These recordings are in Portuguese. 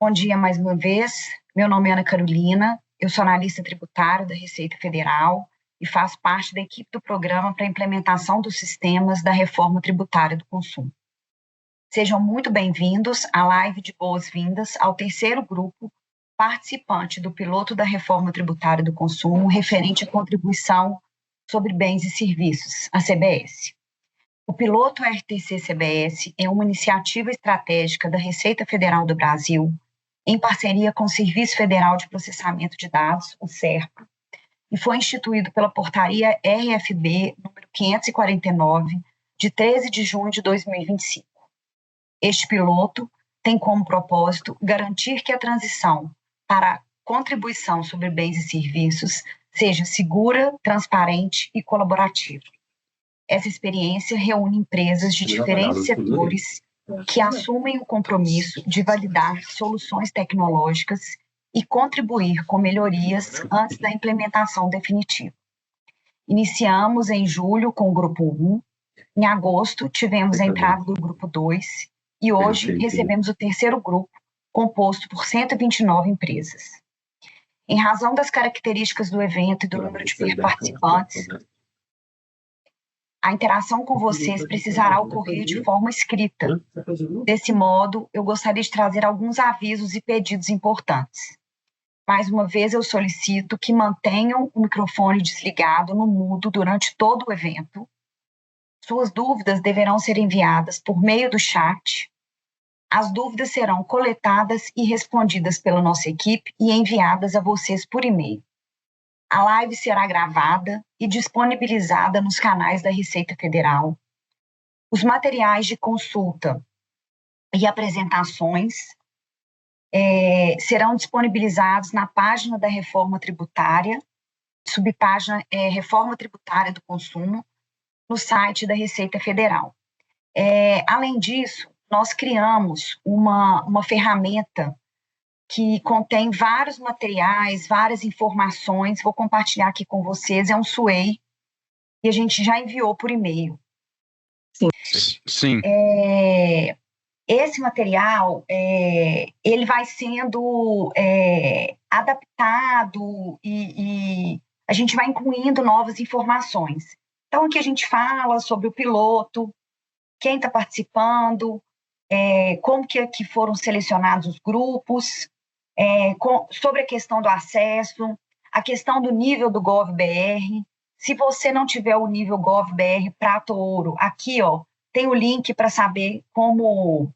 Bom dia mais uma vez, meu nome é Ana Carolina, eu sou analista tributária da Receita Federal e faço parte da equipe do programa para a implementação dos sistemas da reforma tributária do consumo. Sejam muito bem-vindos à live de boas-vindas ao terceiro grupo participante do piloto da reforma tributária do consumo referente à contribuição sobre bens e serviços, a CBS. O piloto RTC-CBS é uma iniciativa estratégica da Receita Federal do Brasil, em parceria com o Serviço Federal de Processamento de Dados, o SERPRO, e foi instituído pela Portaria RFB número 549, de 13 de junho de 2025. Este piloto tem como propósito garantir que a transição para a contribuição sobre bens e serviços seja segura, transparente e colaborativa. Essa experiência reúne empresas de diferentes setores que assumem o compromisso de validar soluções tecnológicas e contribuir com melhorias antes da implementação definitiva. Iniciamos em julho com o Grupo 1, em agosto tivemos a entrada do Grupo 2 e hoje recebemos o terceiro grupo, composto por 129 empresas. Em razão das características do evento e do número de participantes, a interação com vocês precisará ocorrer de forma escrita. Desse modo, eu gostaria de trazer alguns avisos e pedidos importantes. Mais uma vez, eu solicito que mantenham o microfone desligado no mudo durante todo o evento. Suas dúvidas deverão ser enviadas por meio do chat. As dúvidas serão coletadas e respondidas pela nossa equipe e enviadas a vocês por e-mail. A live será gravada e disponibilizada nos canais da Receita Federal. Os materiais de consulta e apresentações serão disponibilizados na página da Reforma Tributária, subpágina Reforma Tributária do Consumo, no site da Receita Federal. Além disso, nós criamos uma ferramenta que contém vários materiais, várias informações, vou compartilhar aqui com vocês, é um SWAY, e a gente já enviou por e-mail. Sim. Esse material, ele vai sendo adaptado e a gente vai incluindo novas informações. Então, aqui a gente fala sobre o piloto, quem está participando, como que foram selecionados os grupos, sobre a questão do acesso, a questão do nível do GovBR. Se você não tiver o nível GovBR prata ou ouro, aqui tem o link para saber como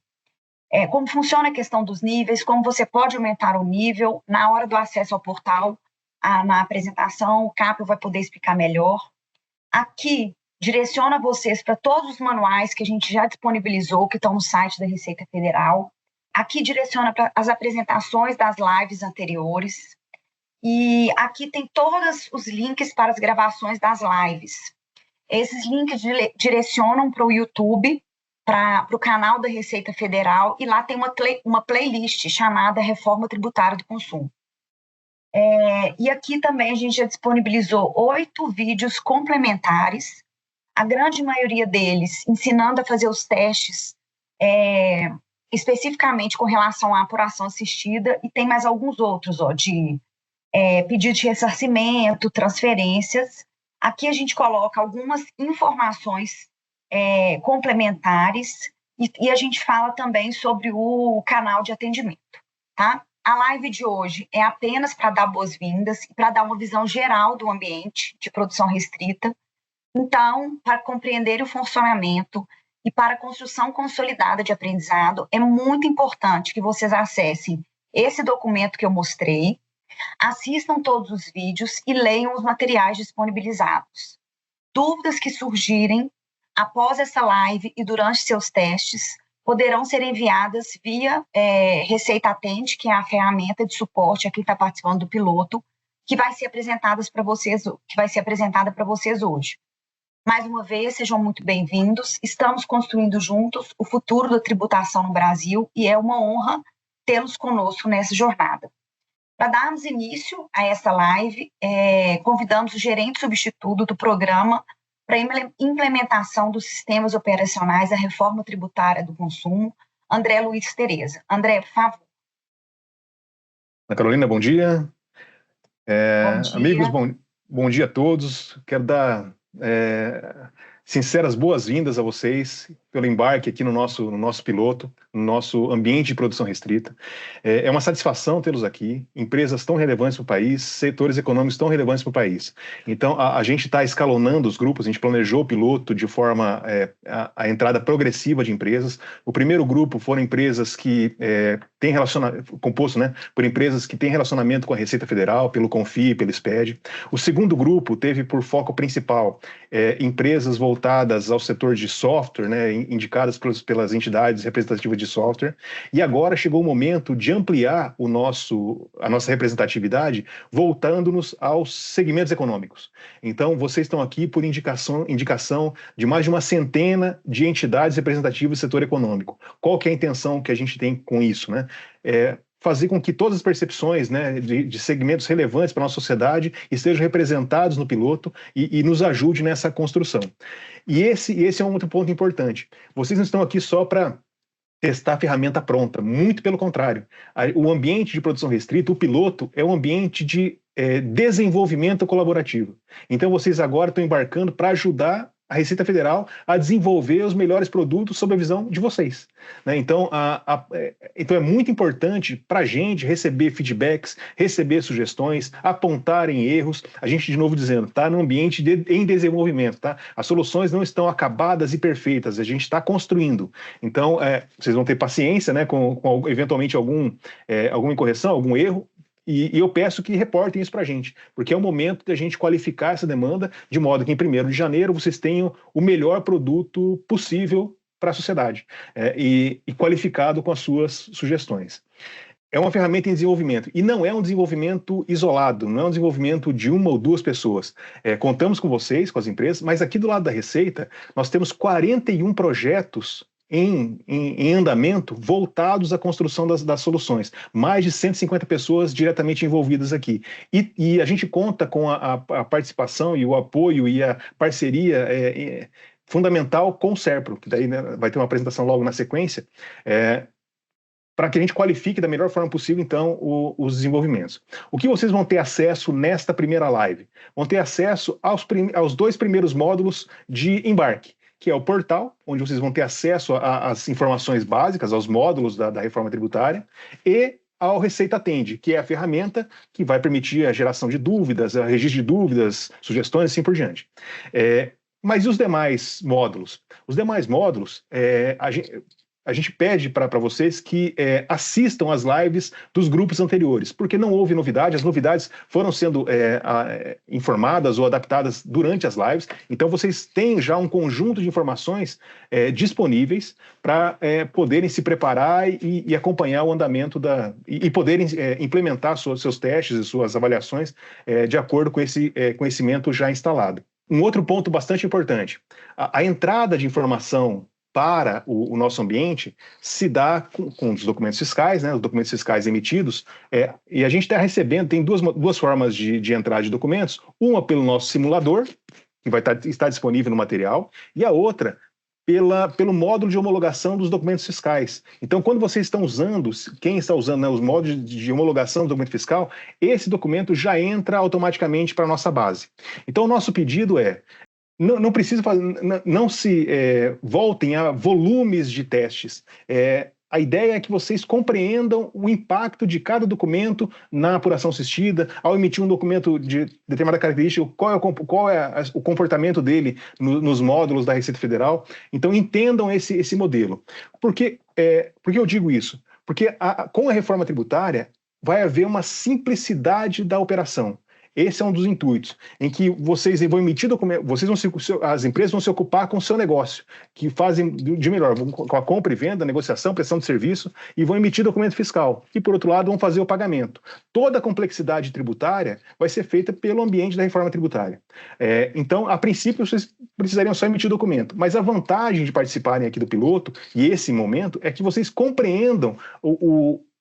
funciona a questão dos níveis, como você pode aumentar o nível na hora do acesso ao portal, na apresentação, o Caprio vai poder explicar melhor. Aqui, direciona vocês para todos os manuais que a gente já disponibilizou, que estão no site da Receita Federal. Aqui direciona para as apresentações das lives anteriores. E aqui tem todos os links para as gravações das lives. Esses links direcionam para o YouTube, para o canal da Receita Federal, e lá tem uma playlist chamada Reforma Tributária do Consumo. E aqui também a gente já disponibilizou 8 vídeos complementares, a grande maioria deles ensinando a fazer os testes especificamente com relação à apuração assistida, e tem mais alguns outros, de pedido de ressarcimento, transferências. Aqui a gente coloca algumas informações complementares e a gente fala também sobre o canal de atendimento, tá? A live de hoje é apenas para dar boas-vindas e para dar uma visão geral do ambiente de produção restrita. Então, para compreender o funcionamento e para a construção consolidada de aprendizado, é muito importante que vocês acessem esse documento que eu mostrei, assistam todos os vídeos e leiam os materiais disponibilizados. Dúvidas que surgirem após essa live e durante seus testes poderão ser enviadas via Receita Atende, que é a ferramenta de suporte a quem está participando do piloto, que vai ser apresentada para vocês hoje. Mais uma vez, sejam muito bem-vindos. Estamos construindo juntos o futuro da tributação no Brasil e é uma honra tê-los conosco nessa jornada. Para darmos início a essa live, convidamos o gerente substituto do programa para a implementação dos sistemas operacionais da reforma tributária do consumo, André Luiz Tereza. André, por favor. Ana Carolina, bom dia. Bom dia. Amigos, bom dia a todos. Quero dar sinceras boas-vindas a vocês pelo embarque aqui no nosso piloto, no nosso ambiente de produção restrita. É uma satisfação tê-los aqui, empresas tão relevantes para o país, setores econômicos tão relevantes para o país. Então, a gente está escalonando os grupos, a gente planejou o piloto de forma a entrada progressiva de empresas. O primeiro grupo foram empresas que têm relacionamento, composto, né, por empresas que têm relacionamento com a Receita Federal, pelo CONFIE, pelo SPED. O segundo grupo teve por foco principal empresas voltadas ao setor de software, né, indicadas pelas entidades representativas de software, e agora chegou o momento de ampliar a nossa representatividade, voltando-nos aos segmentos econômicos. Então, vocês estão aqui por indicação de mais de uma centena de entidades representativas do setor econômico. Qual que é a intenção que a gente tem com isso, né? Fazer com que todas as percepções, né, de segmentos relevantes para a nossa sociedade estejam representados no piloto e nos ajude nessa construção. E esse é um outro ponto importante. Vocês não estão aqui só para testar a ferramenta pronta, muito pelo contrário. O ambiente de produção restrita, o piloto, é um ambiente de desenvolvimento colaborativo. Então, vocês agora estão embarcando para ajudar a Receita Federal a desenvolver os melhores produtos sob a visão de vocês, né? Então, então é muito importante para a gente receber feedbacks, receber sugestões, apontarem erros. A gente, de novo dizendo, está num ambiente em desenvolvimento, tá? As soluções não estão acabadas e perfeitas, a gente está construindo. Então, vocês vão ter paciência, né, com eventualmente alguma incorreção, algum erro. E eu peço que reportem isso para a gente, porque é o momento de a gente qualificar essa demanda de modo que em 1º de janeiro vocês tenham o melhor produto possível para a sociedade e qualificado com as suas sugestões. É uma ferramenta em desenvolvimento e não é um desenvolvimento isolado, não é um desenvolvimento de uma ou duas pessoas. Contamos com vocês, com as empresas, mas aqui do lado da Receita nós temos 41 projetos em andamento voltados à construção das soluções. Mais de 150 pessoas diretamente envolvidas aqui. E a gente conta com a participação e o apoio e a parceria fundamental com o SERPRO, que daí, né, vai ter uma apresentação logo na sequência, para que a gente qualifique da melhor forma possível, então, os desenvolvimentos. O que vocês vão ter acesso nesta primeira live? Vão ter acesso aos 2 primeiros módulos de embarque, que é o portal, onde vocês vão ter acesso às informações básicas, aos módulos da reforma tributária, e ao Receita Atende, que é a ferramenta que vai permitir a geração de dúvidas, a registro de dúvidas, sugestões e assim por diante. Mas e os demais módulos? Os demais módulos, a gente pede para vocês que assistam às lives dos grupos anteriores, porque não houve novidade, as novidades foram sendo informadas ou adaptadas durante as lives, então vocês têm já um conjunto de informações disponíveis para poderem se preparar e acompanhar o andamento e poderem implementar seus testes e suas avaliações de acordo com esse conhecimento já instalado. Um outro ponto bastante importante, a entrada de informação para o nosso ambiente se dá com os documentos fiscais, né, os documentos fiscais emitidos, e a gente está recebendo, tem duas formas de entrada de documentos, uma pelo nosso simulador, que vai estar disponível no material, e a outra pelo módulo de homologação dos documentos fiscais. Então, quando vocês estão usando, quem está usando, né, os módulos de homologação do documento fiscal, esse documento já entra automaticamente para a nossa base. Então, o nosso pedido não precisa fazer, não se voltem a volumes de testes. A ideia é que vocês compreendam o impacto de cada documento na apuração assistida, ao emitir um documento de determinada característica, qual é o comportamento dele nos módulos da Receita Federal. Então, entendam esse modelo. Por que eu digo isso? Porque com a reforma tributária vai haver uma simplicidade da operação. Esse é um dos intuitos, em que vocês vão emitir documentos, as empresas vão se ocupar com o seu negócio, que fazem de melhor, com a compra e venda, negociação, prestação de serviço, e vão emitir documento fiscal. E, por outro lado, vão fazer o pagamento. Toda a complexidade tributária vai ser feita pelo ambiente da reforma tributária. Então, a princípio, vocês precisariam só emitir documento. Mas a vantagem de participarem aqui do piloto, e esse momento, é que vocês compreendam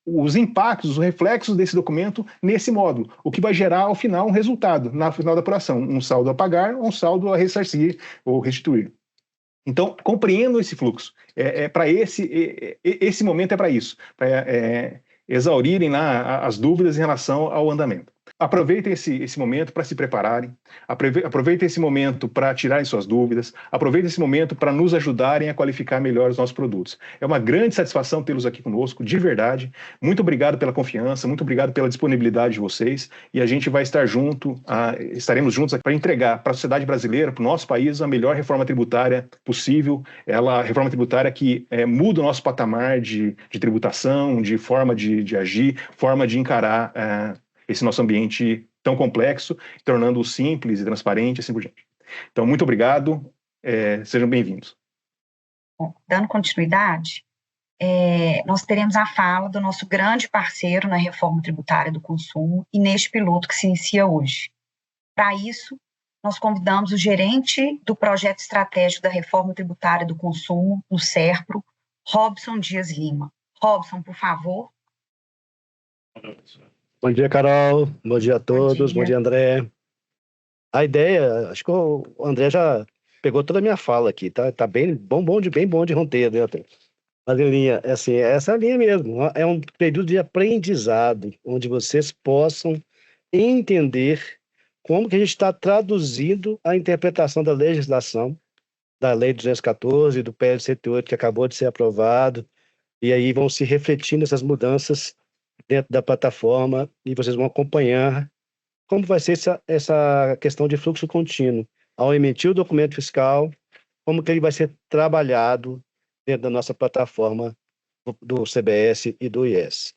os impactos, os reflexos desse documento nesse módulo, o que vai gerar, ao final, um resultado, na final da apuração, um saldo a pagar ou um saldo a ressarcir ou restituir. Então, compreendam esse fluxo. Esse momento é para isso, exaurirem lá as dúvidas em relação ao andamento. Aproveitem esse momento para se prepararem, aproveitem esse momento para tirarem suas dúvidas, aproveitem esse momento para nos ajudarem a qualificar melhor os nossos produtos. É uma grande satisfação tê-los aqui conosco, de verdade. Muito obrigado pela confiança, muito obrigado pela disponibilidade de vocês, e a gente vai estar estaremos juntos para entregar para a sociedade brasileira, para o nosso país, a melhor reforma tributária possível, a reforma tributária que muda o nosso patamar de tributação, de forma de agir, forma de encarar esse nosso ambiente tão complexo, tornando-o simples e transparente, assim por diante. Então, muito obrigado, sejam bem-vindos. Bom, dando continuidade, nós teremos a fala do nosso grande parceiro na reforma tributária do consumo e neste piloto que se inicia hoje. Para isso, nós convidamos o gerente do projeto estratégico da reforma tributária do consumo, no SERPRO, Robson Dias Lima. Robson, por favor. Bom dia, Carol. Bom dia a todos. Bom dia, André. A ideia, acho que o André já pegou toda a minha fala aqui, tá? Tá bem bom de roteiro, né? Mas em linha, assim, essa é a linha mesmo. É um período de aprendizado, onde vocês possam entender como que a gente está traduzindo a interpretação da legislação, da Lei 214 e do PL 108, que acabou de ser aprovado, e aí vão se refletindo essas mudanças dentro da plataforma e vocês vão acompanhar como vai ser essa questão de fluxo contínuo. Ao emitir o documento fiscal, como que ele vai ser trabalhado dentro da nossa plataforma do CBS e do IS.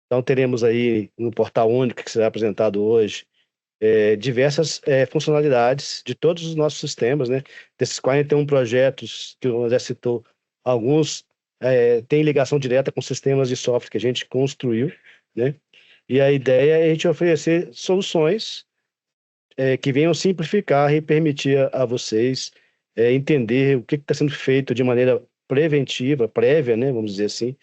Então, teremos aí no portal único que será apresentado hoje diversas funcionalidades de todos os nossos sistemas, né? Desses 41 projetos que o André citou, alguns têm ligação direta com sistemas de software que a gente construiu, né? E a ideia é a gente oferecer soluções que venham simplificar e permitir a vocês entender o que está sendo feito de maneira preventiva, prévia, né? Vamos dizer assim,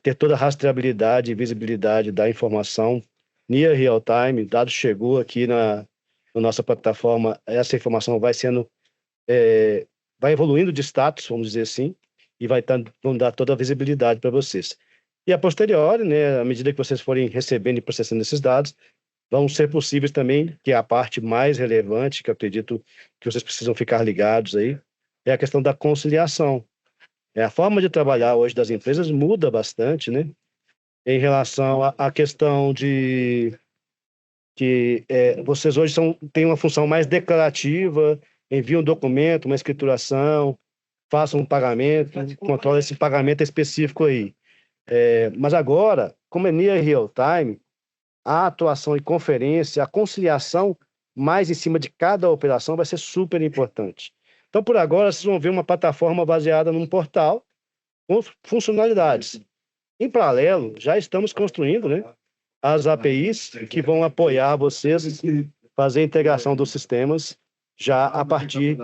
ter toda a rastreabilidade e visibilidade da informação near real time. O dado chegou aqui na nossa plataforma, essa informação vai evoluindo de status, vamos dizer assim, e vão dar toda a visibilidade para vocês. E a posteriori, né, à medida que vocês forem recebendo e processando esses dados, vão ser possíveis também, que é a parte mais relevante, que eu acredito que vocês precisam ficar ligados aí, é a questão da conciliação. A forma de trabalhar hoje das empresas muda bastante, né? Em relação à questão de que vocês hoje têm uma função mais declarativa, enviam um documento, uma escrituração, façam um pagamento, controla esse pagamento específico aí. Mas agora, como é near real time, a atuação em conferência, a conciliação mais em cima de cada operação vai ser super importante. Então, por agora, vocês vão ver uma plataforma baseada num portal com funcionalidades. Em paralelo, já estamos construindo, né, as APIs que vão apoiar vocês fazer a integração dos sistemas já a partir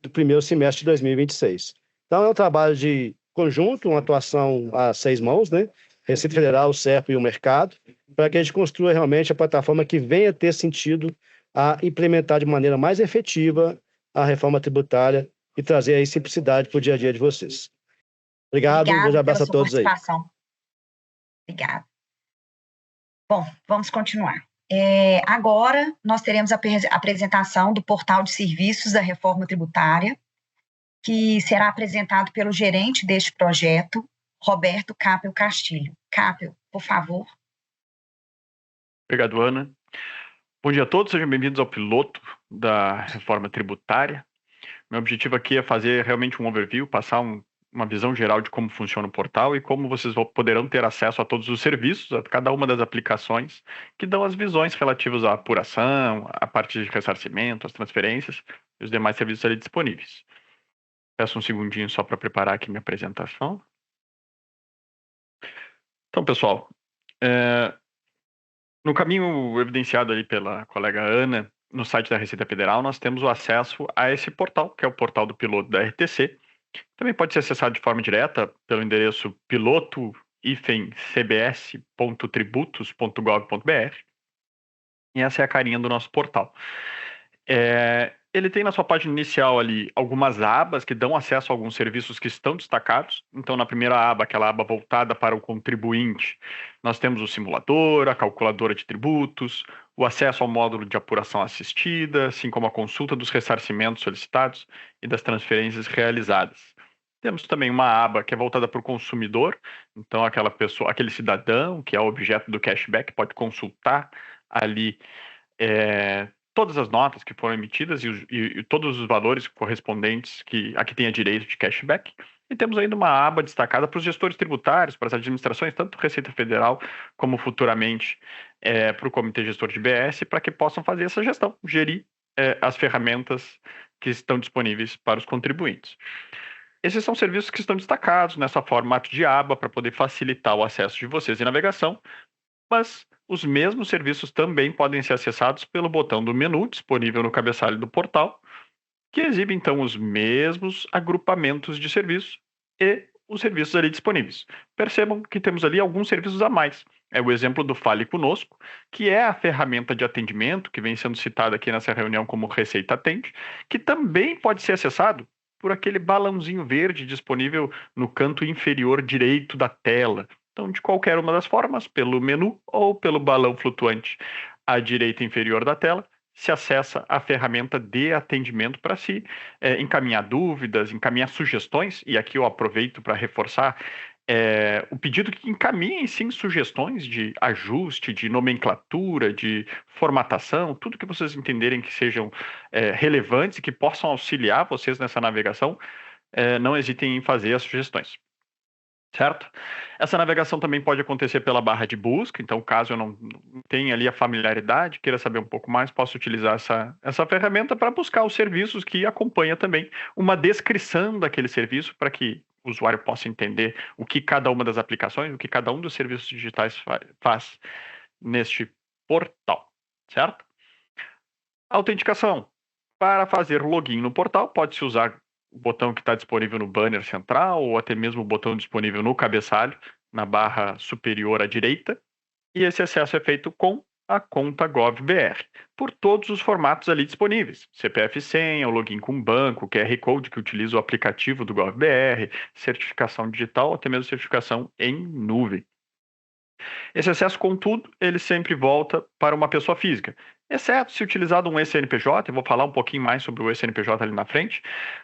do primeiro semestre de 2026. Então, é um trabalho de conjunto, uma atuação a 6 mãos, né? Receita Federal, o SERPRO e o mercado, para que a gente construa realmente a plataforma que venha ter sentido a implementar de maneira mais efetiva a reforma tributária e trazer aí simplicidade para o dia a dia de vocês. Obrigado, um grande abraço a todos aí. Obrigada. Bom, vamos continuar. Agora, nós teremos a apresentação do portal de serviços da reforma tributária, que será apresentado pelo gerente deste projeto, Roberto Capel Castilho. Capel, por favor. Obrigado, Ana. Bom dia a todos, sejam bem-vindos ao piloto da reforma tributária. Meu objetivo aqui é fazer realmente um overview, passar uma visão geral de como funciona o portal e como vocês poderão ter acesso a todos os serviços, a cada uma das aplicações que dão as visões relativas à apuração, à parte de ressarcimento, às transferências e os demais serviços ali disponíveis. Peço um segundinho só para preparar aqui minha apresentação. Então, pessoal, no caminho evidenciado ali pela colega Ana, no site da Receita Federal, nós temos o acesso a esse portal, que é o portal do piloto da RTC. Também pode ser acessado de forma direta pelo endereço piloto-cbs.tributos.gov.br. E essa é a carinha do nosso portal. ele tem na sua página inicial ali algumas abas que dão acesso a alguns serviços que estão destacados. Então, na primeira aba, aquela aba voltada para o contribuinte, nós temos o simulador, a calculadora de tributos, o acesso ao módulo de apuração assistida, assim como a consulta dos ressarcimentos solicitados e das transferências realizadas. Temos também uma aba que é voltada para o consumidor, então aquela pessoa, aquele cidadão que é o objeto do cashback pode consultar ali todas as notas que foram emitidas e todos os valores correspondentes a que tenha direito de cashback. E temos ainda uma aba destacada para os gestores tributários, para as administrações, tanto Receita Federal como futuramente para o Comitê Gestor de BS, para que possam fazer essa gestão, gerir as ferramentas que estão disponíveis para os contribuintes. Esses são serviços que estão destacados nessa formato de aba para poder facilitar o acesso de vocês em navegação, mas os mesmos serviços também podem ser acessados pelo botão do menu disponível no cabeçalho do portal, que exibe então os mesmos agrupamentos de serviços e os serviços ali disponíveis. Percebam que temos ali alguns serviços a mais. É o exemplo do Fale Conosco, que é a ferramenta de atendimento que vem sendo citada aqui nessa reunião como Receita Atende, que também pode ser acessado por aquele balãozinho verde disponível no canto inferior direito da tela. Então, de qualquer uma das formas, pelo menu ou pelo balão flutuante à direita inferior da tela, se acessa a ferramenta de atendimento para se encaminhar dúvidas, encaminhar sugestões, e aqui eu aproveito para reforçar o pedido que encaminhem sim sugestões de ajuste, de nomenclatura, de formatação, tudo que vocês entenderem que sejam relevantes e que possam auxiliar vocês nessa navegação, não hesitem em fazer as sugestões. Certo? Essa navegação também pode acontecer pela barra de busca, então caso eu não tenha ali a familiaridade, queira saber um pouco mais, posso utilizar essa ferramenta para buscar os serviços que acompanha também uma descrição daquele serviço para que o usuário possa entender o que cada uma das aplicações, o que cada um dos serviços digitais faz neste portal, certo? Autenticação. Para fazer login no portal, pode-se usar o botão que está disponível no banner central ou até mesmo o botão disponível no cabeçalho, na barra superior à direita. E esse acesso é feito com a conta GovBR, por todos os formatos ali disponíveis. CPF senha, o login com banco, QR Code que utiliza o aplicativo do GovBR, certificação digital, até mesmo certificação em nuvem. Esse acesso, contudo, ele sempre volta para uma pessoa física, exceto se utilizado um eCNPJ, eu vou falar um pouquinho mais sobre o eCNPJ ali na frente,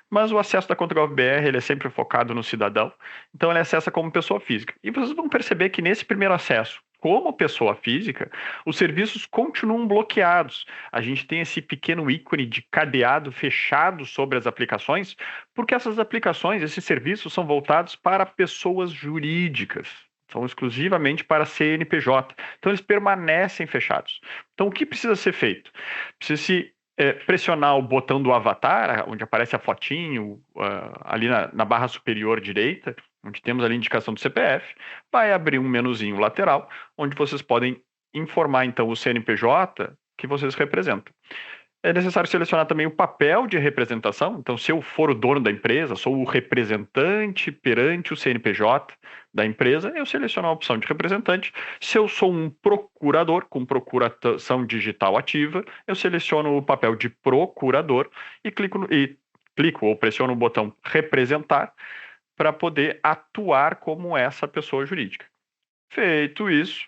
mas o acesso da conta GovBR ele é sempre focado no cidadão, então ele acessa como pessoa física. E vocês vão perceber que nesse primeiro acesso, como pessoa física, os serviços continuam bloqueados. A gente tem esse pequeno ícone de cadeado fechado sobre as aplicações, porque essas aplicações, esses serviços são voltados para pessoas jurídicas. São exclusivamente para CNPJ. Então, eles permanecem fechados. Então, o que precisa ser feito? Precisa-se pressionar o botão do avatar, onde aparece a fotinho, ali na barra superior direita, onde temos ali a indicação do CPF, vai abrir um menuzinho lateral, onde vocês podem informar, então, o CNPJ que vocês representam. É necessário selecionar também o papel de representação. Então, se eu for o dono da empresa, sou o representante perante o CNPJ da empresa, eu seleciono a opção de representante. Se eu sou um procurador com procuração digital ativa, eu seleciono o papel de procurador e clico ou pressiono o botão representar para poder atuar como essa pessoa jurídica. Feito isso,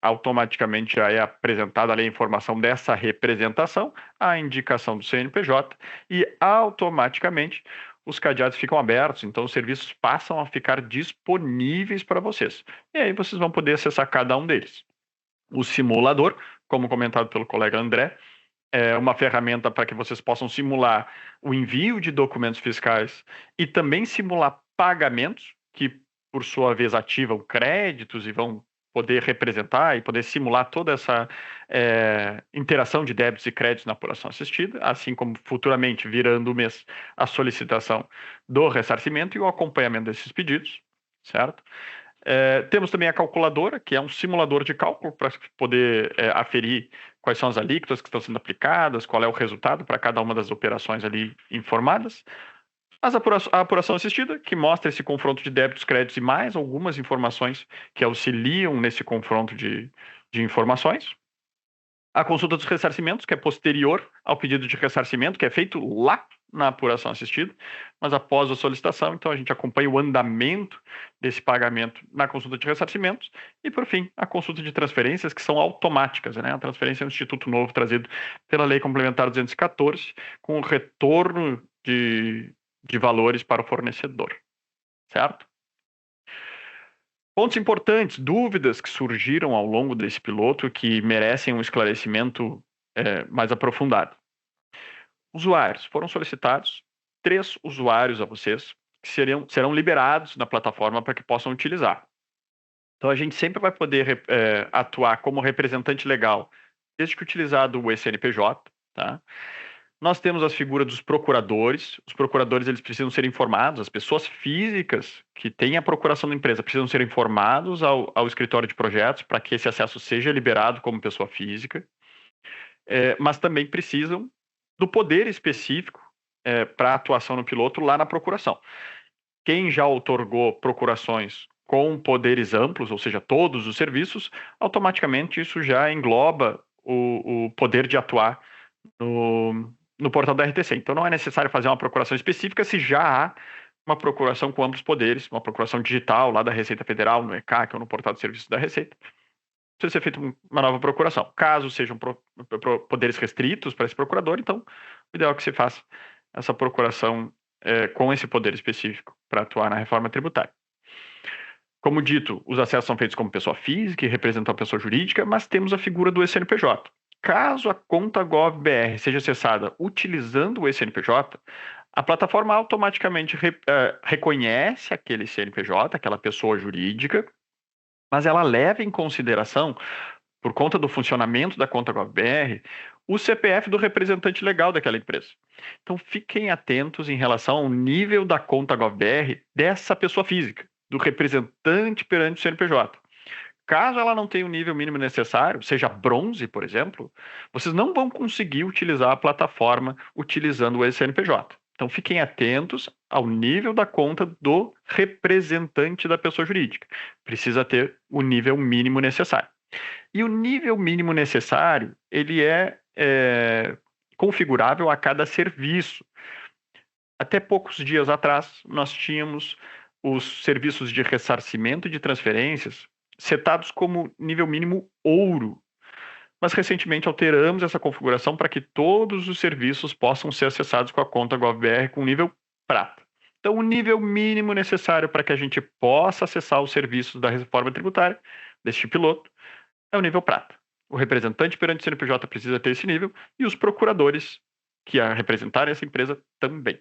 automaticamente já é apresentada ali a informação dessa representação, a indicação do CNPJ e automaticamente os cadeados ficam abertos, então os serviços passam a ficar disponíveis para vocês. E aí vocês vão poder acessar cada um deles. O simulador, como comentado pelo colega André, é uma ferramenta para que vocês possam simular o envio de documentos fiscais e também simular pagamentos, que por sua vez ativam créditos e vão poder representar e poder simular toda essa interação de débitos e créditos na apuração assistida, assim como futuramente, virando o mês, a solicitação do ressarcimento e o acompanhamento desses pedidos, certo? Temos também a calculadora, que é um simulador de cálculo para poder aferir quais são as alíquotas que estão sendo aplicadas, qual é o resultado para cada uma das operações ali informadas. A apuração assistida, que mostra esse confronto de débitos, créditos e mais algumas informações que auxiliam nesse confronto de informações. A consulta dos ressarcimentos, que é posterior ao pedido de ressarcimento, que é feito lá na apuração assistida, mas após a solicitação, então a gente acompanha o andamento desse pagamento na consulta de ressarcimentos e, por fim, a consulta de transferências, que são automáticas, né? A transferência é um instituto novo trazido pela Lei Complementar 214, com o retorno de valores para o fornecedor, certo? Pontos importantes, dúvidas que surgiram ao longo desse piloto que merecem um esclarecimento mais aprofundado. Usuários. Foram solicitados 3 usuários a vocês que serão liberados na plataforma para que possam utilizar. Então, a gente sempre vai poder atuar como representante legal desde que utilizado o CNPJ, tá? Nós temos as figuras dos procuradores. Os procuradores, eles precisam ser informados, as pessoas físicas que têm a procuração da empresa precisam ser informados ao escritório de projetos para que esse acesso seja liberado como pessoa física, mas também precisam do poder específico para atuação no piloto lá na procuração. Quem já outorgou procurações com poderes amplos, ou seja, todos os serviços, automaticamente isso já engloba o poder de atuar no portal da RTC. Então não é necessário fazer uma procuração específica se já há uma procuração com amplos poderes, uma procuração digital lá da Receita Federal, no ECAC ou no portal de serviços da Receita. Precisa ser feita uma nova procuração. Caso sejam poderes restritos para esse procurador, então o ideal é que você faça essa procuração com esse poder específico para atuar na reforma tributária. Como dito, os acessos são feitos como pessoa física e representam a pessoa jurídica, mas temos a figura do CNPJ. Caso a conta GovBR seja acessada utilizando o CNPJ, a plataforma automaticamente reconhece aquele CNPJ, aquela pessoa jurídica, mas ela leva em consideração, por conta do funcionamento da conta GovBR, o CPF do representante legal daquela empresa. Então, fiquem atentos em relação ao nível da conta GovBR dessa pessoa física, do representante perante o CNPJ. Caso ela não tenha o nível mínimo necessário, seja bronze, por exemplo, vocês não vão conseguir utilizar a plataforma utilizando o CNPJ. Então, fiquem atentos ao nível da conta do representante da pessoa jurídica. Precisa ter o nível mínimo necessário. E o nível mínimo necessário, ele é configurável a cada serviço. Até poucos dias atrás, nós tínhamos os serviços de ressarcimento e de transferências setados como nível mínimo ouro. Mas recentemente alteramos essa configuração para que todos os serviços possam ser acessados com a conta GovBR com nível prata. Então, o nível mínimo necessário para que a gente possa acessar os serviços da reforma tributária, deste piloto, é o nível prata. O representante perante o CNPJ precisa ter esse nível e os procuradores que a representarem essa empresa também.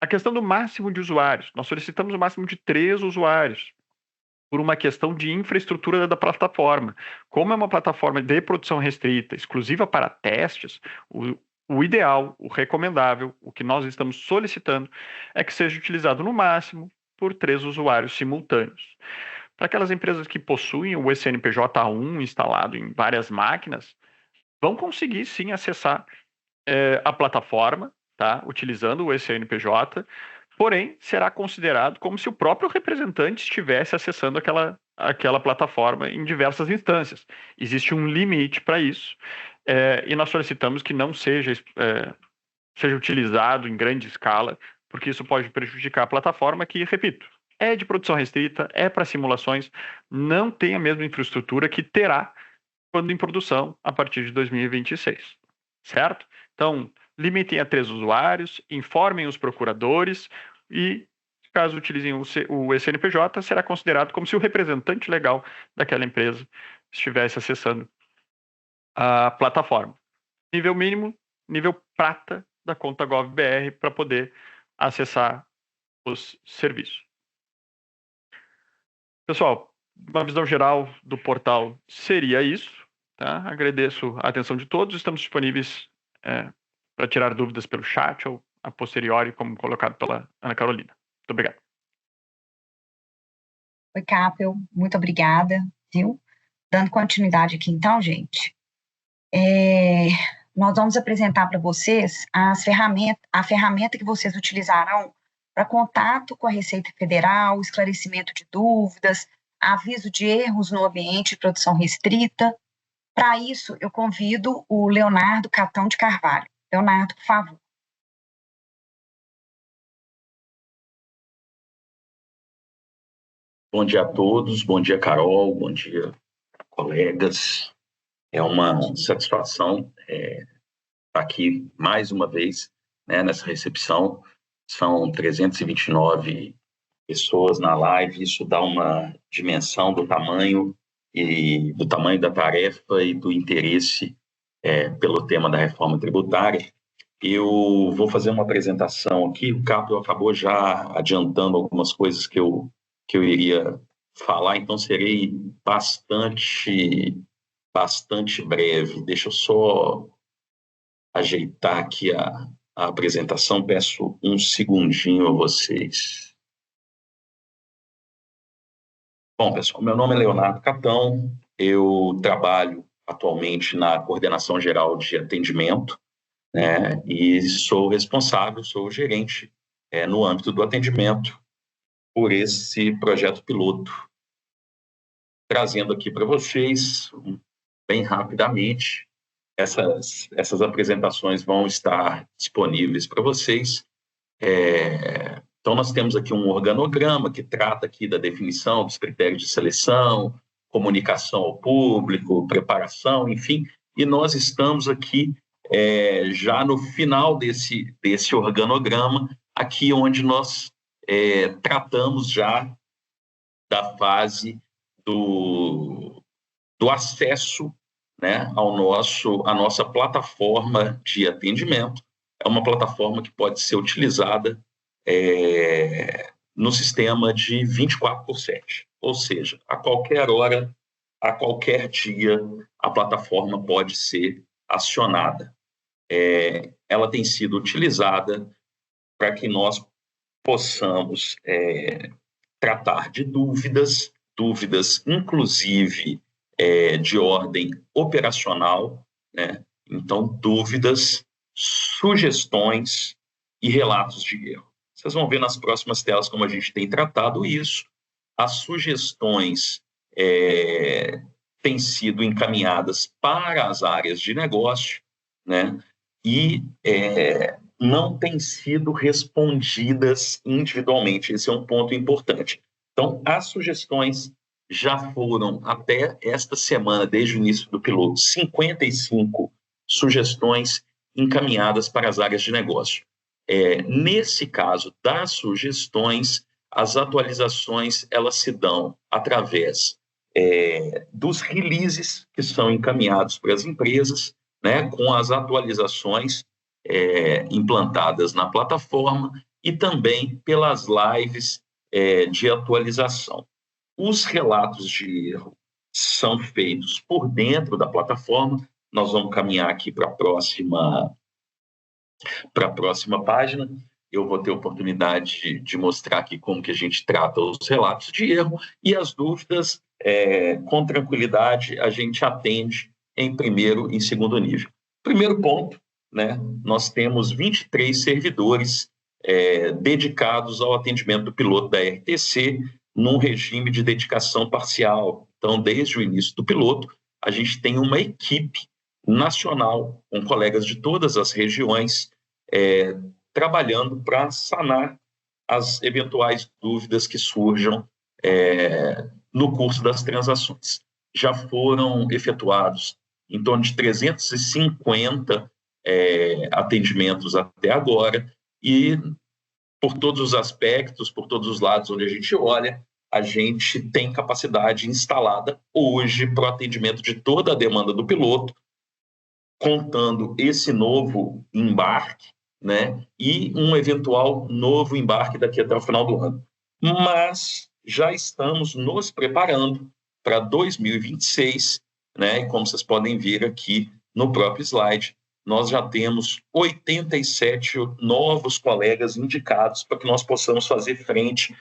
A questão do máximo de usuários. Nós solicitamos o máximo de 3 usuários por uma questão de infraestrutura da plataforma. Como é uma plataforma de produção restrita, exclusiva para testes, o ideal, o recomendável, o que nós estamos solicitando é que seja utilizado no máximo por 3 usuários simultâneos. Para aquelas empresas que possuem o CNPJ1 instalado em várias máquinas, vão conseguir sim acessar a plataforma, tá? Utilizando o CNPJ, porém será considerado como se o próprio representante estivesse acessando aquela plataforma em diversas instâncias. Existe um limite para isso, e nós solicitamos que não seja utilizado em grande escala, porque isso pode prejudicar a plataforma que, repito, é de produção restrita, é para simulações, não tem a mesma infraestrutura que terá quando em produção a partir de 2026, certo? Então, limitem a 3 usuários, informem os procuradores e, caso utilizem o CNPJ, será considerado como se o representante legal daquela empresa estivesse acessando a plataforma. Nível mínimo, nível prata da conta GovBR para poder acessar os serviços. Pessoal, uma visão geral do portal seria isso. Tá? Agradeço a atenção de todos. Estamos disponíveis para tirar dúvidas pelo chat ou a posteriori, como colocado pela Ana Carolina. Muito obrigado. Oi, Capel. Muito obrigada, viu? Dando continuidade aqui, então, gente, nós vamos apresentar para vocês a ferramenta que vocês utilizarão para contato com a Receita Federal, esclarecimento de dúvidas, aviso de erros no ambiente de produção restrita, Para isso, eu convido o Leonardo Catão de Carvalho. Leonardo, por favor. Bom dia a todos, bom dia, Carol, bom dia, colegas. É uma satisfação estar aqui mais uma vez, né, nessa recepção. São 329 pessoas na live, isso dá uma dimensão do tamanho da tarefa e do interesse pelo tema da reforma tributária. Eu vou fazer uma apresentação aqui, o Caprio acabou já adiantando algumas coisas que eu iria falar, então serei bastante breve. Deixa eu só ajeitar aqui a apresentação, peço um segundinho a vocês. Bom, pessoal, meu nome é Leonardo Catão, eu trabalho atualmente na Coordenação Geral de Atendimento, né, e sou o gerente no âmbito do atendimento por esse projeto piloto. Trazendo aqui para vocês, bem rapidamente, essas apresentações vão estar disponíveis para vocês. Então, nós temos aqui um organograma que trata aqui da definição dos critérios de seleção, comunicação ao público, preparação, enfim, e nós estamos aqui já no final desse organograma, aqui onde nós tratamos já da fase do acesso, né, à nossa plataforma de atendimento. É uma plataforma que pode ser utilizada no sistema de 24/7, ou seja, a qualquer hora, a qualquer dia, a plataforma pode ser acionada. Ela tem sido utilizada para que nós possamos tratar de dúvidas inclusive de ordem operacional, né? Então, dúvidas, sugestões e relatos de erro. Vocês vão ver nas próximas telas como a gente tem tratado isso. As sugestões têm sido encaminhadas para as áreas de negócio, né? E não têm sido respondidas individualmente. Esse é um ponto importante. Então, as sugestões já foram, até esta semana, desde o início do piloto, 55 sugestões encaminhadas para as áreas de negócio. Nesse caso das sugestões, as atualizações elas se dão através dos releases que são encaminhados para as empresas, né, com as atualizações implantadas na plataforma e também pelas lives de atualização. Os relatos de erro são feitos por dentro da plataforma. Nós vamos caminhar aqui para a próxima página. Eu vou ter oportunidade de mostrar aqui como que a gente trata os relatos de erro e as dúvidas, com tranquilidade, a gente atende em primeiro e segundo nível. Primeiro ponto, né, nós temos 23 servidores dedicados ao atendimento do piloto da RTC num regime de dedicação parcial. Então, desde o início do piloto, a gente tem uma equipe nacional com colegas de todas as regiões trabalhando para sanar as eventuais dúvidas que surjam no curso das transações. Já foram efetuados em torno de 350 atendimentos até agora e, por todos os aspectos, por todos os lados onde a gente olha, a gente tem capacidade instalada hoje para o atendimento de toda a demanda do piloto, contando esse novo embarque, né, e um eventual novo embarque daqui até o final do ano. Mas já estamos nos preparando para 2026, né, e como vocês podem ver aqui no próprio slide, nós já temos 87 novos colegas indicados para que nós possamos fazer frente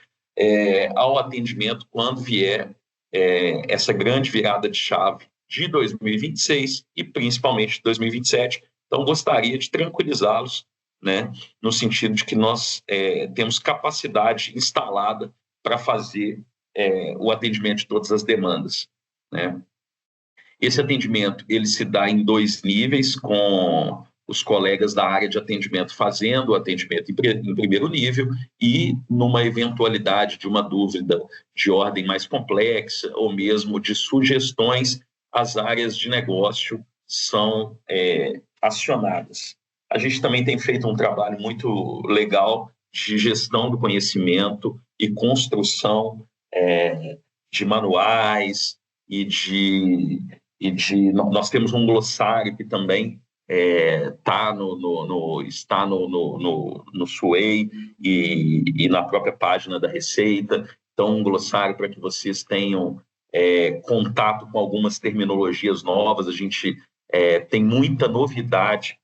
ao atendimento quando vier essa grande virada de chave de 2026 e principalmente 2027. Então, gostaria de tranquilizá-los, né, no sentido de que nós temos capacidade instalada para fazer o atendimento de todas as demandas, né? Esse atendimento ele se dá em 2 níveis, com os colegas da área de atendimento fazendo o atendimento em primeiro nível e, numa eventualidade de uma dúvida de ordem mais complexa ou mesmo de sugestões, as áreas de negócio são acionadas. A gente também tem feito um trabalho muito legal de gestão do conhecimento e construção de manuais nós temos um glossário que também está no SUEI e na própria página da Receita. Então, um glossário para que vocês tenham contato com algumas terminologias novas. A gente tem muita novidade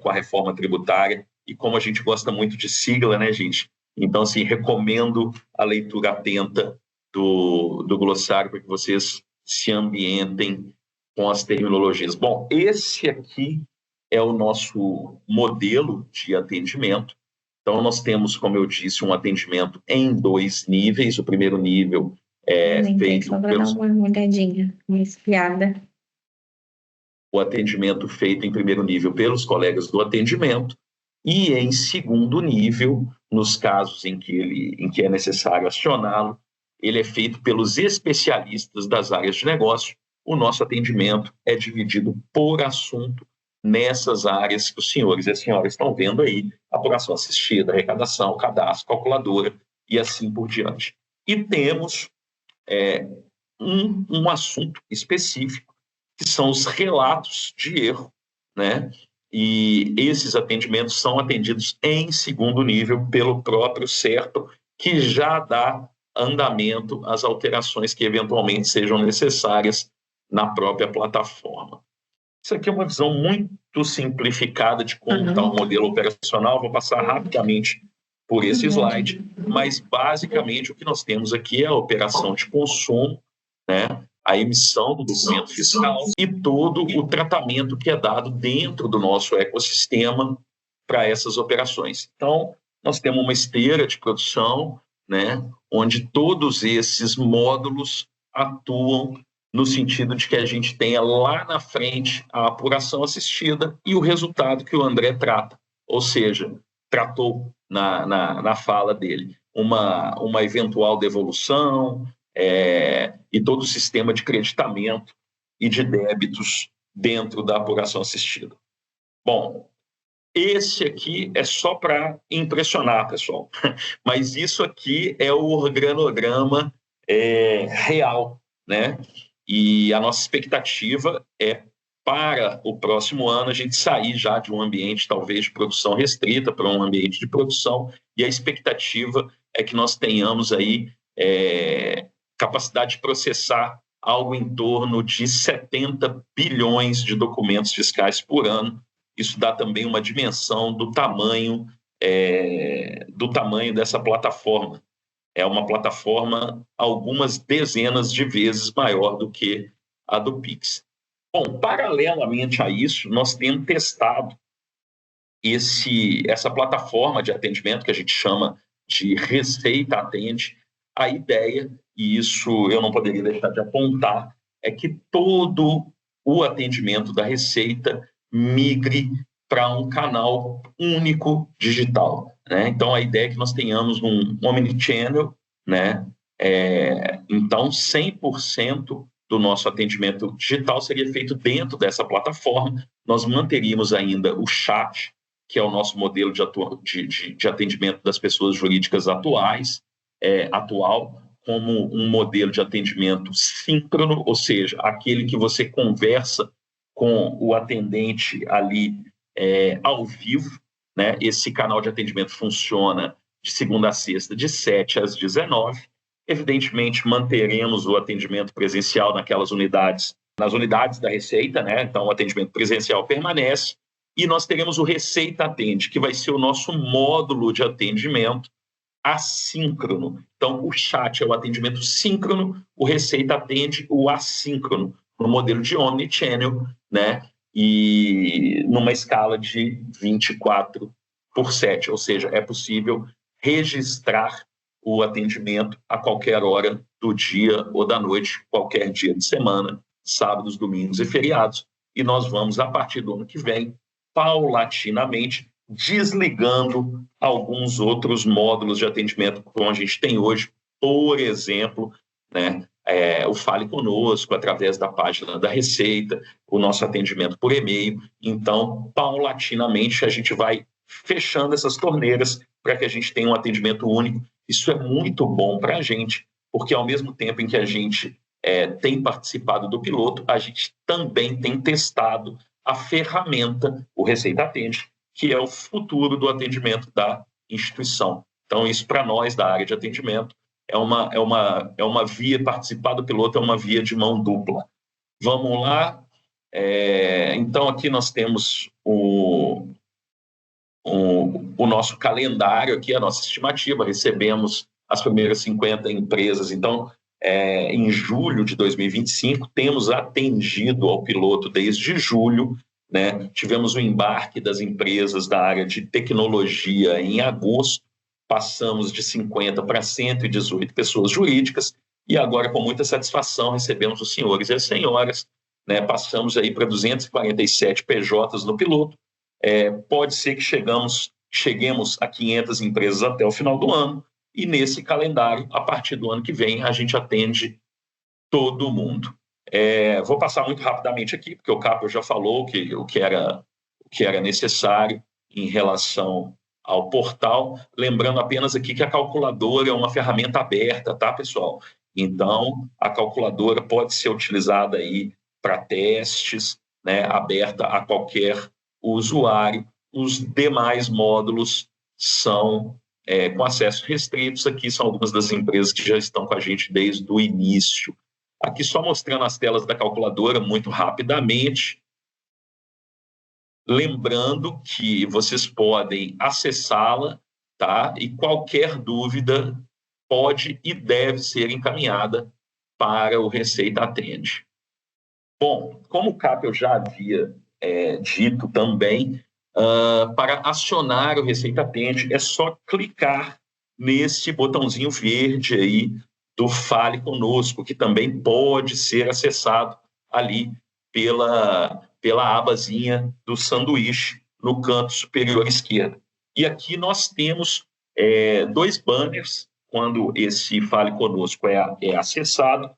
com a reforma tributária e como a gente gosta muito de sigla, né, gente? Então, assim, recomendo a leitura atenta do glossário para que vocês se ambientem com as terminologias. Bom, esse aqui é o nosso modelo de atendimento. Então, nós temos, como eu disse, um atendimento em 2 níveis. O primeiro nível feito só para dar uma olhadinha, uma espiada. O atendimento feito em primeiro nível pelos colegas do atendimento e em segundo nível, nos casos em que é necessário acioná-lo, ele é feito pelos especialistas das áreas de negócio. O nosso atendimento é dividido por assunto nessas áreas que os senhores e as senhoras estão vendo aí: apuração assistida, arrecadação, cadastro, calculadora e assim por diante. E temos um assunto específico, que são os relatos de erro, né? E esses atendimentos são atendidos em segundo nível pelo próprio CERPRO, que já dá andamento às alterações que eventualmente sejam necessárias na própria plataforma. Isso aqui é uma visão muito simplificada de como está o modelo operacional. Vou passar rapidamente por esse slide, mas basicamente o que nós temos aqui é a operação de consumo, né? A emissão do documento fiscal e todo o tratamento que é dado dentro do nosso ecossistema para essas operações. Então, nós temos uma esteira de produção, né, onde todos esses módulos atuam no sentido de que a gente tenha lá na frente a apuração assistida e o resultado que o André trata, ou seja, tratou na fala dele, uma eventual devolução, e todo o sistema de creditamento e de débitos dentro da apuração assistida. Bom, esse aqui é só para impressionar, pessoal, mas isso aqui é o organograma real, né? E a nossa expectativa é, para o próximo ano, a gente sair já de um ambiente talvez de produção restrita para um ambiente de produção, e a expectativa é que nós tenhamos aí capacidade de processar algo em torno de 70 bilhões de documentos fiscais por ano. Isso dá também uma dimensão do tamanho dessa plataforma. É uma plataforma algumas dezenas de vezes maior do que a do Pix. Bom, paralelamente a isso, nós temos testado essa plataforma de atendimento que a gente chama de Receita Atende. A ideia, e isso eu não poderia deixar de apontar, é que todo o atendimento da Receita migre para um canal único digital, né? Então, a ideia é que nós tenhamos um omnichannel, né? Então, 100% do nosso atendimento digital seria feito dentro dessa plataforma. Nós manteríamos ainda o chat, que é o nosso modelo de atendimento das pessoas jurídicas atual, como um modelo de atendimento síncrono, ou seja, aquele que você conversa com o atendente ali ao vivo, né? Esse canal de atendimento funciona de segunda a sexta, de 7 às 19. Evidentemente, manteremos o atendimento presencial nas unidades da Receita, né? Então, o atendimento presencial permanece, e nós teremos o Receita Atende, que vai ser o nosso módulo de atendimento assíncrono. Então, o chat é o atendimento síncrono, o Receita Atende o assíncrono, no modelo de omnichannel, né? E numa escala de 24/7, ou seja, é possível registrar o atendimento a qualquer hora do dia ou da noite, qualquer dia de semana, sábados, domingos e feriados. E nós vamos, a partir do ano que vem, paulatinamente, desligando alguns outros módulos de atendimento como a gente tem hoje, por exemplo, né, o Fale Conosco, através da página da Receita, o nosso atendimento por e-mail. Então, paulatinamente, a gente vai fechando essas torneiras para que a gente tenha um atendimento único. Isso é muito bom para a gente, porque ao mesmo tempo em que a gente tem participado do piloto, a gente também tem testado a ferramenta, o Receita Atende, que é o futuro do atendimento da instituição. Então, isso para nós da área de atendimento é uma via, participar do piloto é uma via de mão dupla. Vamos lá. Então, aqui nós temos o nosso calendário, aqui, a nossa estimativa. Recebemos as primeiras 50 empresas. Então, em julho de 2025, temos atendido ao piloto desde julho, né? Tivemos o embarque das empresas da área de tecnologia em agosto, passamos de 50 para 118 pessoas jurídicas, e agora, com muita satisfação, recebemos os senhores e as senhoras, né? Passamos aí para 247 PJs no piloto. Pode ser que cheguemos a 500 empresas até o final do ano, e nesse calendário, a partir do ano que vem, a gente atende todo mundo. Vou passar muito rapidamente aqui, porque o Capel já falou o que era necessário em relação ao portal, lembrando apenas aqui que a calculadora é uma ferramenta aberta, tá, pessoal? Então, a calculadora pode ser utilizada aí para testes, né, aberta a qualquer usuário. Os demais módulos são com acesso restrito. Aqui são algumas das empresas que já estão com a gente desde o início. Aqui só mostrando as telas da calculadora muito rapidamente. Lembrando que vocês podem acessá-la, tá? E qualquer dúvida pode e deve ser encaminhada para o Receita Atende. Bom, como o Capel já havia dito também, para acionar o Receita Atende é só clicar nesse botãozinho verde aí do Fale Conosco, que também pode ser acessado ali pela abazinha do sanduíche no canto superior esquerdo. E aqui nós temos 2 banners quando esse Fale Conosco é acessado.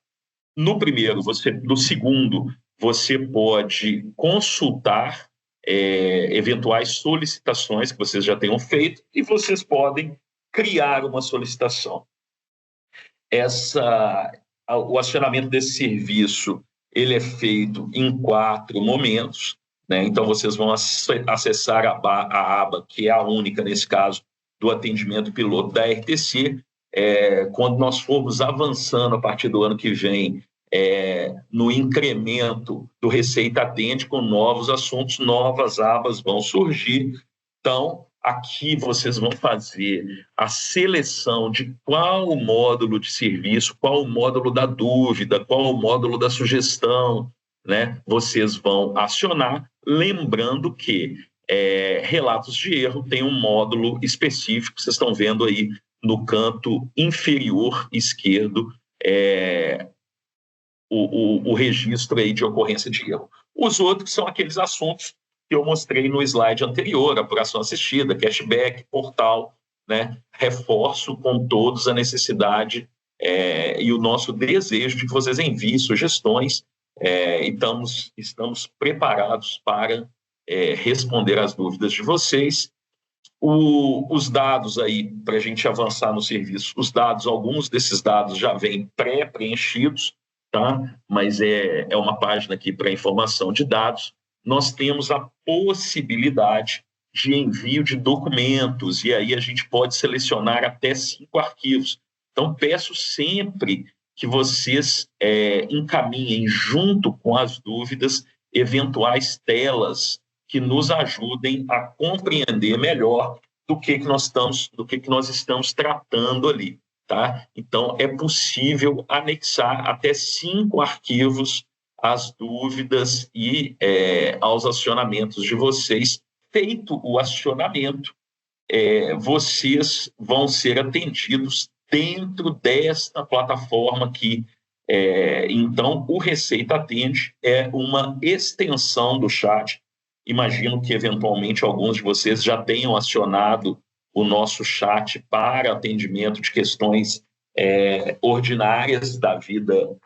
No segundo, você pode consultar eventuais solicitações que vocês já tenham feito, e vocês podem criar uma solicitação. O acionamento desse serviço ele é feito em 4 momentos, né? Então vocês vão acessar a aba que é a única nesse caso do atendimento piloto da RTC. Quando nós formos avançando a partir do ano que vem no incremento do Receita Atende com novos assuntos, novas abas vão surgir. Então, aqui vocês vão fazer a seleção de qual o módulo de serviço, qual o módulo da dúvida, qual o módulo da sugestão, né? Vocês vão acionar, lembrando que relatos de erro tem um módulo específico, vocês estão vendo aí no canto inferior esquerdo, o registro aí de ocorrência de erro. Os outros são aqueles assuntos que eu mostrei no slide anterior: apuração assistida, cashback, portal, né? Reforço com todos a necessidade e o nosso desejo de que vocês enviem sugestões. Estamos preparados para responder às dúvidas de vocês. Os dados aí, para a gente avançar no serviço, alguns desses dados já vêm pré-preenchidos, tá? Mas é uma página aqui para informação de dados. Nós temos a possibilidade de envio de documentos, e aí a gente pode selecionar até 5 arquivos. Então, peço sempre que vocês encaminhem, junto com as dúvidas, eventuais telas que nos ajudem a compreender melhor do que nós estamos tratando ali, tá? Então, é possível anexar até 5 arquivos às dúvidas e aos acionamentos de vocês. Feito o acionamento, vocês vão ser atendidos dentro desta plataforma aqui Então, o Receita Atende é uma extensão do chat. Imagino que, eventualmente, alguns de vocês já tenham acionado o nosso chat para atendimento de questões ordinárias da vida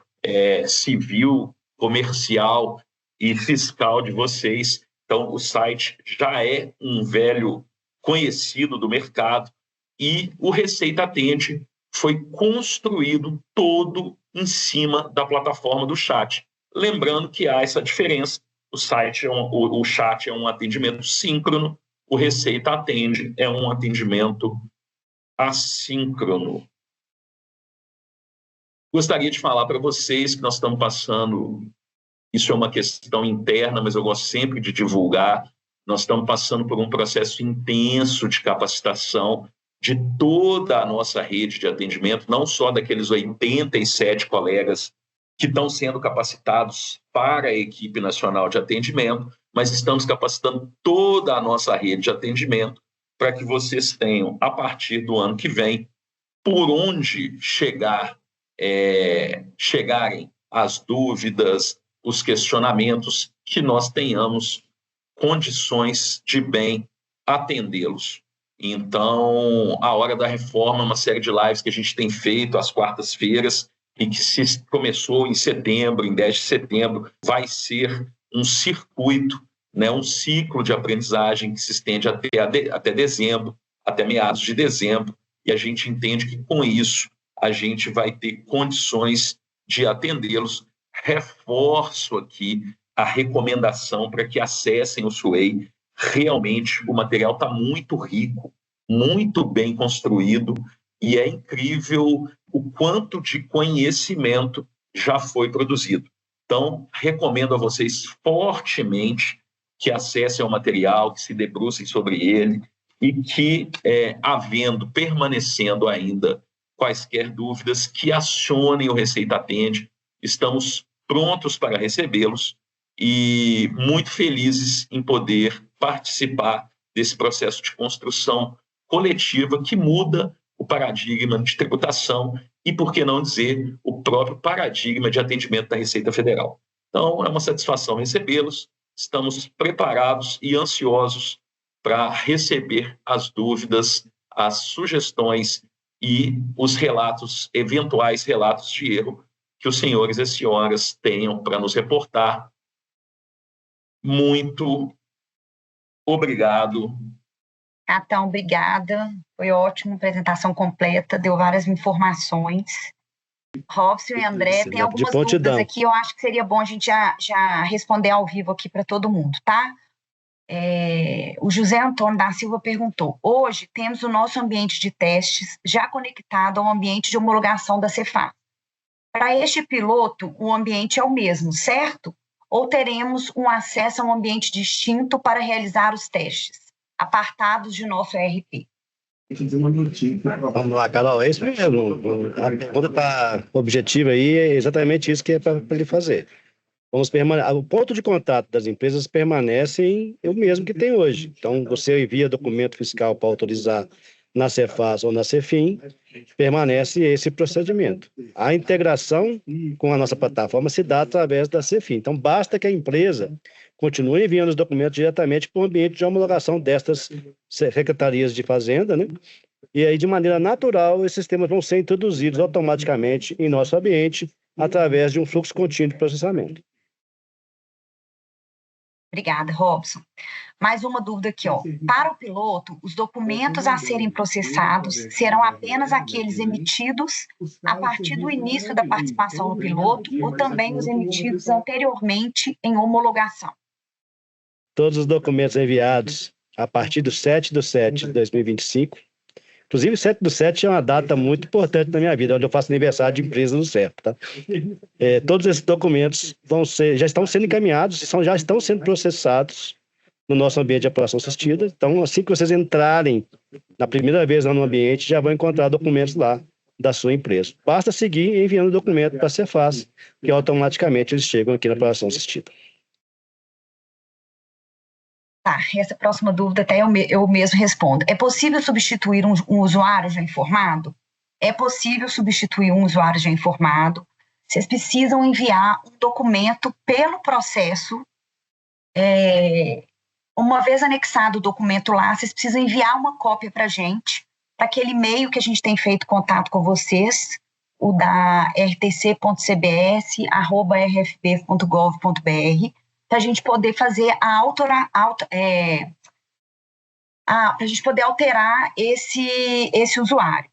civil, comercial e fiscal de vocês. Então, o site já é um velho conhecido do mercado e o Receita Atende foi construído todo em cima da plataforma do chat. Lembrando que há essa diferença. O chat é um atendimento síncrono, o Receita Atende é um atendimento assíncrono. Gostaria de falar para vocês que nós estamos passando, isso é uma questão interna, mas eu gosto sempre de divulgar, nós estamos passando por um processo intenso de capacitação de toda a nossa rede de atendimento, não só daqueles 87 colegas que estão sendo capacitados para a equipe nacional de atendimento, mas estamos capacitando toda a nossa rede de atendimento para que vocês tenham, a partir do ano que vem, por onde chegarem as dúvidas, os questionamentos, que nós tenhamos condições de bem atendê-los. Então, a Hora da Reforma é uma série de lives que a gente tem feito às quartas-feiras e que se começou em setembro, em 10 de setembro, vai ser um circuito, um ciclo de aprendizagem que se estende até dezembro, até meados de dezembro, e a gente entende que com isso a gente vai ter condições de atendê-los. Reforço aqui a recomendação para que acessem o Sway. Realmente o material está muito rico, muito bem construído e é incrível o quanto de conhecimento já foi produzido. Então, recomendo a vocês fortemente que acessem o material, que se debrucem sobre ele e que, permanecendo ainda quaisquer dúvidas, que acionem o Receita Atende. Estamos prontos para recebê-los e muito felizes em poder participar desse processo de construção coletiva que muda o paradigma de tributação e, por que não dizer, o próprio paradigma de atendimento da Receita Federal. Então, é uma satisfação recebê-los, estamos preparados e ansiosos para receber as dúvidas, as sugestões e os eventuais relatos de erro que os senhores e senhoras tenham para nos reportar. Muito obrigado. Catão, obrigada. Foi ótimo, apresentação completa, deu várias informações. Robson e André, tem algumas dúvidas aqui, eu acho que seria bom a gente já responder ao vivo aqui para todo mundo, tá? O José Antônio da Silva perguntou: hoje temos o nosso ambiente de testes já conectado ao ambiente de homologação da Cefaz. Para este piloto, o ambiente é o mesmo, certo? Ou teremos um acesso a um ambiente distinto para realizar os testes, apartados de nosso ERP? Vamos lá, Carol, é isso mesmo. A pergunta está objetiva aí, é exatamente isso que é para ele fazer. O ponto de contato das empresas permanece o mesmo que tem hoje. Então, você envia documento fiscal para autorizar na Cefaz ou na Cefim, permanece esse procedimento. A integração com a nossa plataforma se dá através da Cefim. Então, basta que a empresa continue enviando os documentos diretamente para o ambiente de homologação destas secretarias de Fazenda, né? E aí, de maneira natural, esses sistemas vão ser introduzidos automaticamente em nosso ambiente através de um fluxo contínuo de processamento. Obrigada, Robson. Mais uma dúvida aqui, ó. Para o piloto, os documentos a serem processados serão apenas aqueles emitidos a partir do início da participação no piloto ou também os emitidos anteriormente em homologação? Todos os documentos enviados a partir do 7/7/2025. Inclusive, 7/7 é uma data muito importante na minha vida, onde eu faço aniversário de empresa no CEP, tá? Todos esses documentos já estão sendo encaminhados, já estão sendo processados no nosso ambiente de apuração assistida. Então, assim que vocês entrarem na primeira vez lá no ambiente, já vão encontrar documentos lá da sua empresa. Basta seguir enviando o documento para a Cefaz, que automaticamente eles chegam aqui na apuração assistida. Tá, essa próxima dúvida até eu mesmo respondo. É possível substituir um usuário já informado? É possível substituir um usuário já informado. vocês precisam enviar um documento pelo processo. Uma vez anexado o documento lá, vocês precisam enviar uma cópia para a gente, para aquele e-mail que a gente tem feito contato com vocês, o da rtc.cbs@rfb.gov.br, para a gente poder fazer para a gente poder alterar esse usuário.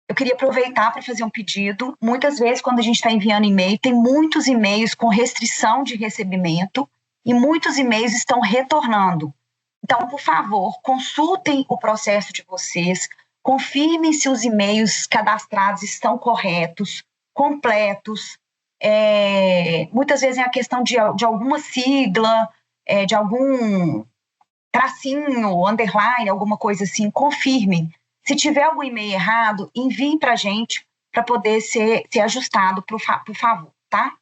Eu queria aproveitar para fazer um pedido. Muitas vezes, quando a gente está enviando e-mail, tem muitos e-mails com restrição de recebimento e muitos e-mails estão retornando. Então, por favor, consultem o processo de vocês, confirmem se os e-mails cadastrados estão corretos, completos. Muitas vezes é a questão de alguma sigla, de algum tracinho, underline, alguma coisa assim, confirmem. Se tiver algum e-mail errado, enviem para a gente para poder ser ajustado, por favor, tá?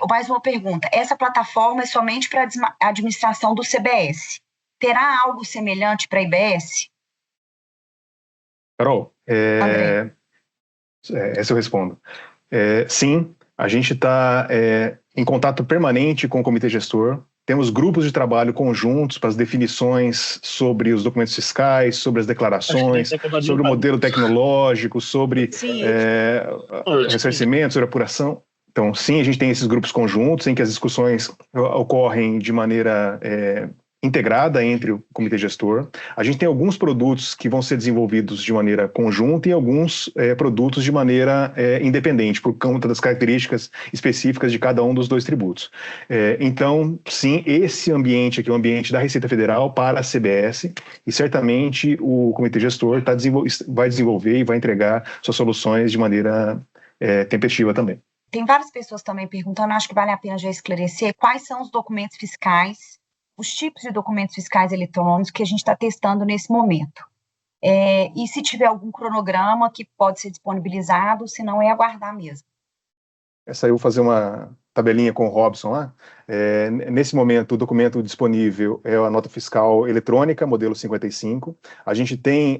Mais uma pergunta. Essa plataforma é somente para a administração do CBS. Terá algo semelhante para a IBS? Carol, essa eu respondo. Sim, a gente está em contato permanente com o comitê gestor. Temos grupos de trabalho conjuntos para as definições sobre os documentos fiscais, sobre as declarações, sobre o modelo tecnológico, sobre ressarcimento, sobre apuração. Então, sim, a gente tem esses grupos conjuntos em que as discussões ocorrem de maneira integrada entre o comitê gestor. A gente tem alguns produtos que vão ser desenvolvidos de maneira conjunta e alguns produtos de maneira independente, por conta das características específicas de cada um dos dois tributos. Então, sim, esse ambiente aqui é o ambiente da Receita Federal para a CBS e certamente o comitê gestor vai desenvolver e vai entregar suas soluções de maneira tempestiva também. Tem várias pessoas também perguntando, acho que vale a pena já esclarecer, quais são os documentos fiscais, os tipos de documentos fiscais eletrônicos que a gente está testando nesse momento. E se tiver algum cronograma que pode ser disponibilizado, se não é aguardar mesmo. Essa eu vou fazer uma tabelinha com o Robson lá. Nesse momento, o documento disponível é a nota fiscal eletrônica, modelo 55. A gente tem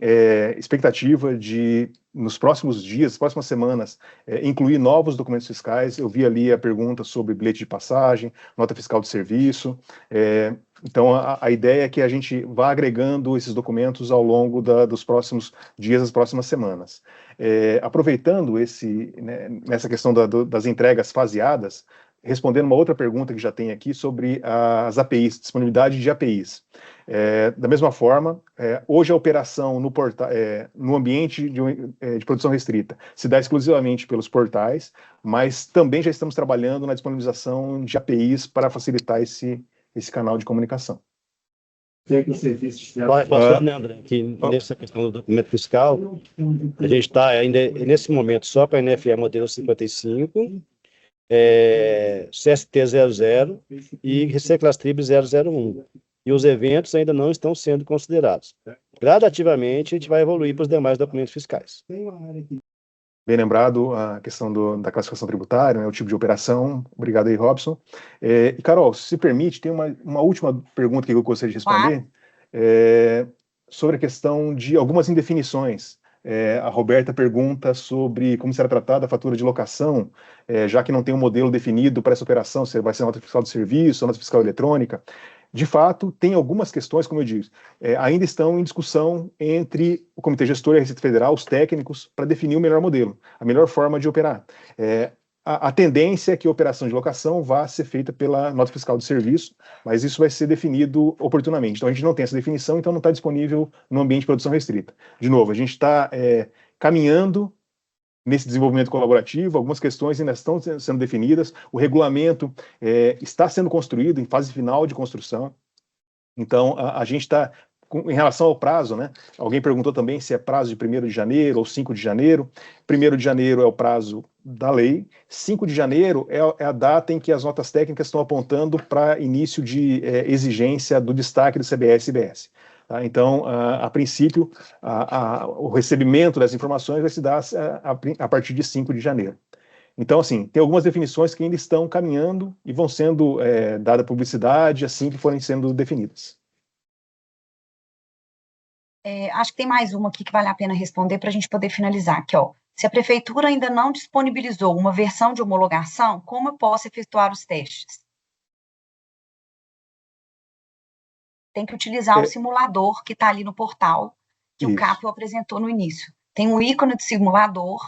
expectativa de, nos próximos dias, próximas semanas, incluir novos documentos fiscais. Eu vi ali a pergunta sobre bilhete de passagem, nota fiscal de serviço. Então, a ideia é que a gente vá agregando esses documentos ao longo dos próximos dias, das próximas semanas. Aproveitando nessa questão das entregas faseadas, respondendo uma outra pergunta que já tem aqui sobre as APIs, disponibilidade de APIs. Da mesma forma, hoje a operação no ambiente de produção restrita se dá exclusivamente pelos portais, mas também já estamos trabalhando na disponibilização de APIs para facilitar esse canal de comunicação. Posso, né, André, que nessa questão do documento fiscal, a gente está ainda, nesse momento, só para a NFE modelo 55, CST 00 e Reciclastrib 001. E os eventos ainda não estão sendo considerados. Gradativamente, a gente vai evoluir para os demais documentos fiscais. Bem lembrado a questão da classificação tributária, o tipo de operação. Obrigado aí, Robson. E, Carol, se permite, tem uma última pergunta que eu gostaria de responder, sobre a questão de algumas indefinições. A Roberta pergunta sobre como será tratada a fatura de locação, já que não tem um modelo definido para essa operação, se vai ser nota fiscal de serviço, nota fiscal eletrônica. De fato, tem algumas questões, como eu disse, ainda estão em discussão entre o Comitê Gestor e a Receita Federal, os técnicos, para definir o melhor modelo, a melhor forma de operar. A tendência é que a operação de locação vá ser feita pela nota fiscal de serviço, mas isso vai ser definido oportunamente. Então, a gente não tem essa definição, então não está disponível no ambiente de produção restrita. De novo, a gente está caminhando nesse desenvolvimento colaborativo, algumas questões ainda estão sendo definidas, o regulamento está sendo construído, em fase final de construção. Então, a gente está, em relação ao prazo, né? Alguém perguntou também se é prazo de 1º de janeiro ou 5 de janeiro. 1º de janeiro é o prazo da lei, 5 de janeiro é a data em que as notas técnicas estão apontando para início de exigência do destaque do CBS e IBS. Tá? Então, a princípio, o recebimento das informações vai se dar a partir de 5 de janeiro. Então, assim, tem algumas definições que ainda estão caminhando e vão sendo dada publicidade assim que forem sendo definidas. Acho que tem mais uma aqui que vale a pena responder para a gente poder finalizar. Aqui, ó. Se a prefeitura ainda não disponibilizou uma versão de homologação, como eu posso efetuar os testes? Tem que utilizar o simulador que está ali no portal, que o Capio apresentou no início. Tem um ícone de simulador,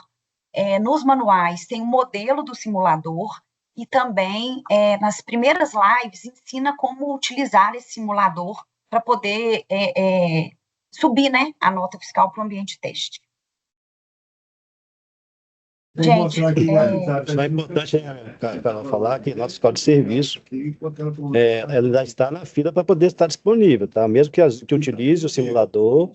nos manuais tem um modelo do simulador, e também, nas primeiras lives, ensina como utilizar esse simulador para poder subir, né, a nota fiscal para o ambiente de teste. Gente, Só é importante falar que nossa escola de serviço ela ainda está na fila para poder estar disponível, tá? Mesmo que utilize o simulador,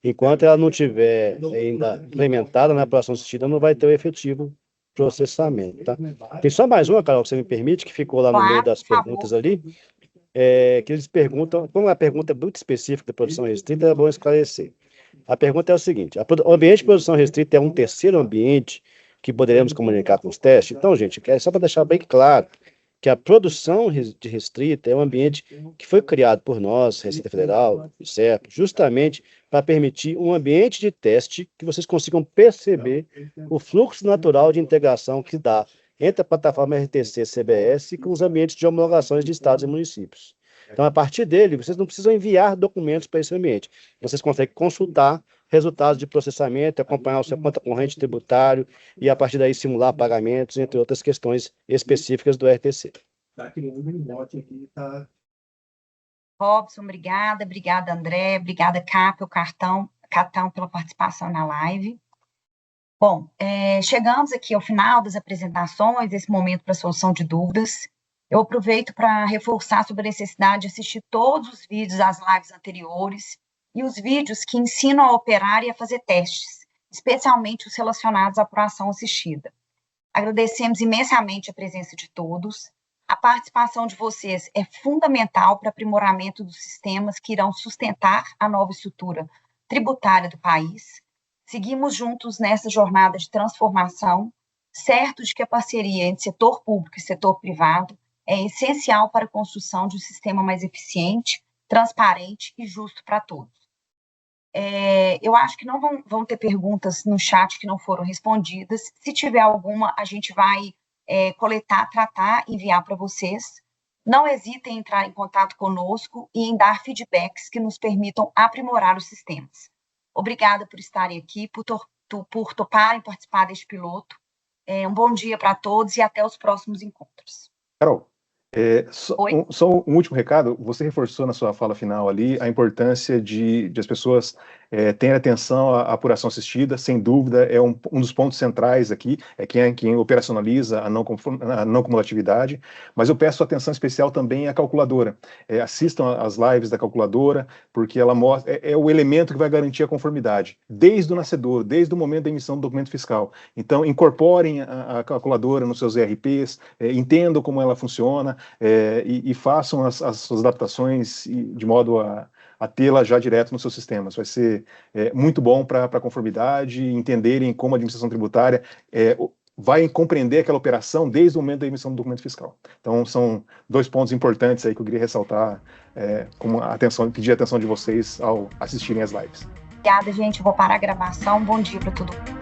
enquanto ela não tiver ainda implementada na apuração assistida, não vai ter o efetivo processamento, tá? Tem só mais uma, Carol, que você me permite, que ficou lá no meio das perguntas ali, que eles perguntam, como a pergunta é muito específica da produção restrita, é bom esclarecer. A pergunta é o seguinte: o ambiente de produção restrita é um terceiro ambiente que poderemos comunicar com os testes? Então, gente, é só para deixar bem claro que a produção de restrita é um ambiente que foi criado por nós, Receita Federal, certo? Justamente para permitir um ambiente de teste que vocês consigam perceber o fluxo natural de integração que dá entre a plataforma RTC-CBS com os ambientes de homologações de estados e municípios. Então, a partir dele, vocês não precisam enviar documentos para esse ambiente. Vocês conseguem consultar resultados de processamento, acompanhar o seu conta corrente tributário e, a partir daí, simular pagamentos, entre outras questões específicas do RTC. Robson, obrigada, André, obrigada, Capio, Catão, pela participação na live. Bom, chegamos aqui ao final das apresentações, esse momento para solução de dúvidas. Eu aproveito para reforçar sobre a necessidade de assistir todos os vídeos das lives anteriores e os vídeos que ensinam a operar e a fazer testes, especialmente os relacionados à apuração assistida. Agradecemos imensamente a presença de todos. A participação de vocês é fundamental para o aprimoramento dos sistemas que irão sustentar a nova estrutura tributária do país. Seguimos juntos nessa jornada de transformação, certos de que a parceria entre setor público e setor privado é essencial para a construção de um sistema mais eficiente, transparente e justo para todos. Eu acho que não vão ter perguntas no chat que não foram respondidas. Se tiver alguma, a gente vai coletar, tratar, enviar para vocês. Não hesitem em entrar em contato conosco e em dar feedbacks que nos permitam aprimorar os sistemas. Obrigada por estarem aqui, por toparem participar deste piloto. Um bom dia para todos e até os próximos encontros. Carol, só um último recado. Você reforçou na sua fala final ali a importância de as pessoas terem atenção à apuração assistida. Sem dúvida, é um dos pontos centrais aqui, quem operacionaliza a não cumulatividade, mas eu peço atenção especial também à calculadora. Assistam às lives da calculadora, porque ela mostra, é o elemento que vai garantir a conformidade, desde o nascedor, desde o momento da emissão do documento fiscal. Então, incorporem a calculadora nos seus ERPs, entendam como ela funciona, e façam as suas adaptações de modo a tê-la já direto nos seus sistemas. Vai ser muito bom para a conformidade, entenderem como a administração tributária vai compreender aquela operação desde o momento da emissão do documento fiscal. Então, são 2 pontos importantes aí que eu queria ressaltar, pedir a atenção de vocês ao assistirem as lives. Obrigada, gente. Eu vou parar a gravação. Bom dia para todo mundo.